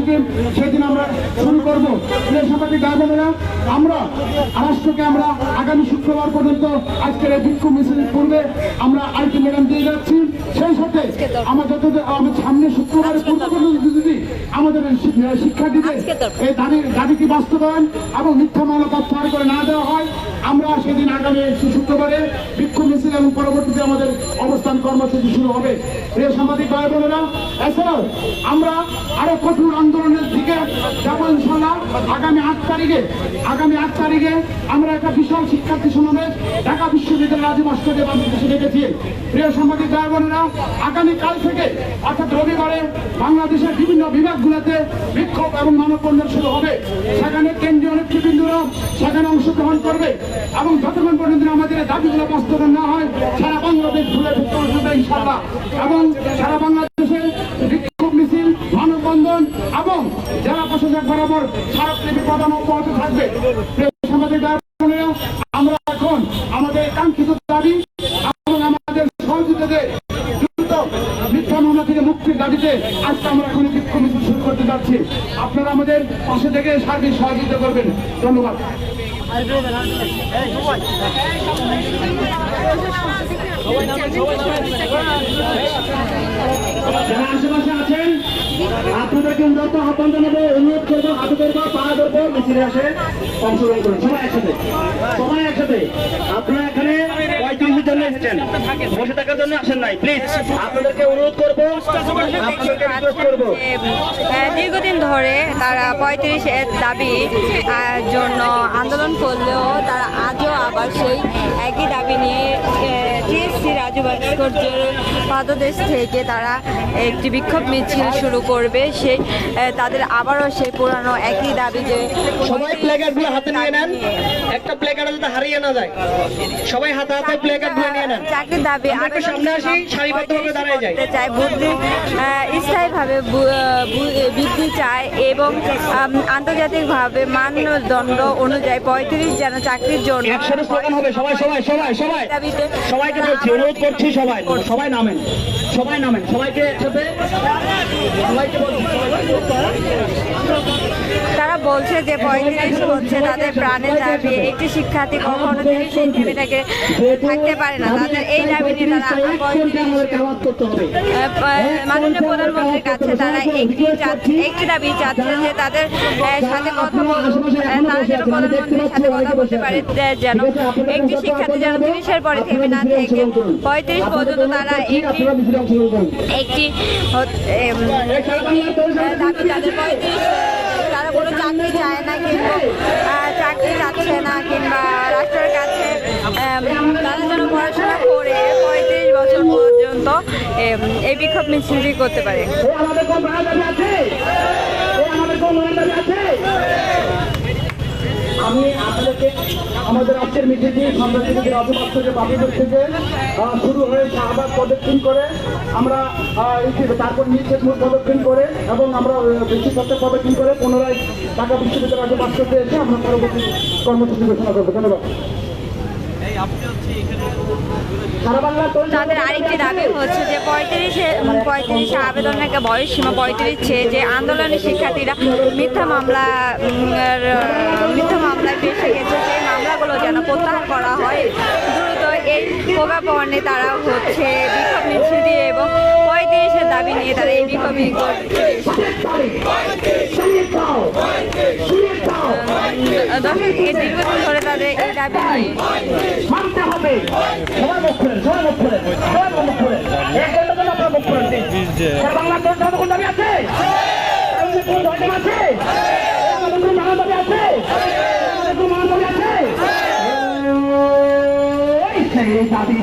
কর্মসূচি সেদিন আমরা শুরু করবো। প্রিয় সাংবাদিক ভাই বোনেরা, আমরা রাষ্ট্রকে আমরা আগামী শুক্রবার পর্যন্ত আজকের এই বিক্ষোভ মিছিলের পূর্বে আমরা আলটিমেটাম দিয়ে যাচ্ছি। সেই সাথে আমাদের সামনে শুক্রবারের পূর্ব পর্যন্ত যদি আমাদের শিক্ষার্থীদের এই দাবিটি বাস্তবায়ন এবং মিথ্যা মামলা প্রত্যাহার করে না দেওয়া হয়, আমরা সেদিন আগামী শুক্রবারে বিক্ষোভ মিছিল এবং পরবর্তীতে আমাদের অবস্থান কর্মসূচি শুরু হবে। প্রিয় সাংবাদিক ভাই বোনেরা, এছাড়াও আমরা আরো কঠোর আন্দোলনের দিকে যাবো ইনশাল্লাহ। আগামী 8 তারিখে আমরা একটা বিশাল শিক্ষার্থী সমাবেশ ঢাকা বিশ্ববিদ্যালয় রাজীব ভাস্কর্যে বাংলাদেশে ডেকেছি। প্রিয় সাংবাদিক ভাই বোনেরা, আগামীকাল থেকে অর্থাৎ রবিবারে বাংলাদেশের বিভিন্ন বিভাগগুলোতে বিক্ষোভ এবং মানববন্ধন শুরু হবে। সেখানে কেন্দ্রীয় নেতৃবৃন্দরা সেখানে অংশগ্রহণ করবে এবং যতক্ষণ পর্যন্ত আমাদের দাবিগুলো বাস্তবায়ন না হয় সারা বাংলাদেশ ঘুরে ফিরতে হবে ইনশাআল্লাহ। এবং সারা বাংলাদেশে বিক্ষোভ মিছিল, মানববন্ধন এবং জেলা প্রশাসক বরাবর স্মারকলিপি প্রদান অব্যাহত থাকবে। সাংবাদিক ভাই বোনেরা, আমরা এখন আমাদের কাঙ্ক্ষিত দাবি এবং আমাদের সহযোগীদের দ্রুত মিথ্যা মামলা থেকে মুক্তির দাবিতে আজকে আমরা এখন বিক্ষোভ মিছিল শুরু করতে যাচ্ছি। আপনারা আমাদের পাশে থেকে সার্বিক সহযোগিতা করবেন। ধন্যবাদ। যারা আশেপাশে আছেন আপনাদেরকে উন্নত আহ্বান জানাবো, অনুরোধ করবো, হাতে ধরবো, পা ধরবো, মিছিলে আসে অংশগ্রহণ করুন। সবাই একসাথে। আপনারা এখানে 35-এর জন্য এসেছেন, বসে থাকার জন্য আসেন নাই। প্লিজ আপনাদেরকে অনুরোধ করবো, আপনাদেরকে রিকোয়েস্ট করবো। দীর্ঘদিন ধরে তারা 35-এর দাবি জন্য আন্দোলন করলেও তারা আজও আবার সেই একই দাবি নিয়ে টিএসসি রাজীব ভাস্কর্যের পাদদেশ থেকে তারা একটি বিক্ষোভ মিছিল শুরু করবে। সেই তাদের আবারও সেই পুরানো একই দাবি যে সবাই প্লেকার্ডগুলো হাতে নিয়ে নেন, একটা প্লেকার্ড যাতে হারিয়ে না যায়। সবাই হাতে প্লেকার্ডগুলো নিয়ে নেন। চাকরির দাবি আমরা সামনে আসি, সারিবদ্ধভাবে দাঁড়িয়ে যাই। চাই বুদ্ধি স্থায়ীভাবে বৃদ্ধি চায় এবং আন্তর্জাতিকভাবে মানদণ্ড অনুযায়ী 35 যেন চাকরির জন্য একসাথে স্লোগান হবে। সবাইকে বলছি, অনুরোধ করছি, সবাই নামেন, সবাইকে একসাথে তারা বলছে যে 35 হচ্ছে তাদের প্রাণের দাবি। একটি শিক্ষার্থী কখনো 30 সেন্টিমিটারকে থাকতে পারে না। তাদের এই দাবি নিয়ে তারা মাননীয় প্রধানমন্ত্রীর কাছে তারা একটি দাবি চাচ্ছে যে তাদের সাথে কথা তারা যেন প্রধানমন্ত্রীর সাথে কথা বলতে পারে, যেন একটি শিক্ষার্থী যেন 30-এর পরে থেমে না থেকে 35 পর্যন্ত তারা একটি দাবি তাদের 35 তারা কোনো চাকরি চায় না, কিন্তু চাকরি চাচ্ছে না, কিংবা রাষ্ট্রের কাছে তারা যেন পড়াশোনা করে 35 বছর পর্যন্ত এই বিক্ষোভ মিছিলটি করতে পারে। আমি আপনাদেরকে আমাদের আজকের মিটিংটি সাংবাদিকদের রাজীব ভাস্কর্যের বাতিল থেকে শুরু হয়ে শাহবাগ প্রদক্ষিণ করে আমরা তারপর নিচের মূল প্রদক্ষিণ করে এবং আমরা বিশ্বপত্র প্রদক্ষিণ করে পুনরায় ঢাকা বিশ্ববিদ্যালয় রাজীব ভাস্কর্যে এসে আমরা পরবর্তী কর্মসূচি ঘোষণা করবো। ধন্যবাদ। তাদের আরেকটি দাবি হচ্ছে যে 35 আবেদনের বয়স সীমা 35 চেয়ে যে আন্দোলনের শিক্ষার্থীরা মিথ্যা মামলায় ফেসে গেছে, সেই মামলাগুলো যেন প্রত্যাহার করা হয় দ্রুত। এই প্রজ্ঞাপনে তারা হচ্ছে বিক্ষোভ মিছিল দিয়ে এবং 35-এর দাবি নিয়ে তারা এই বিক্ষোভ দীর্ঘদিন ধরে তাদের এই দাবি নিয়ে দাবি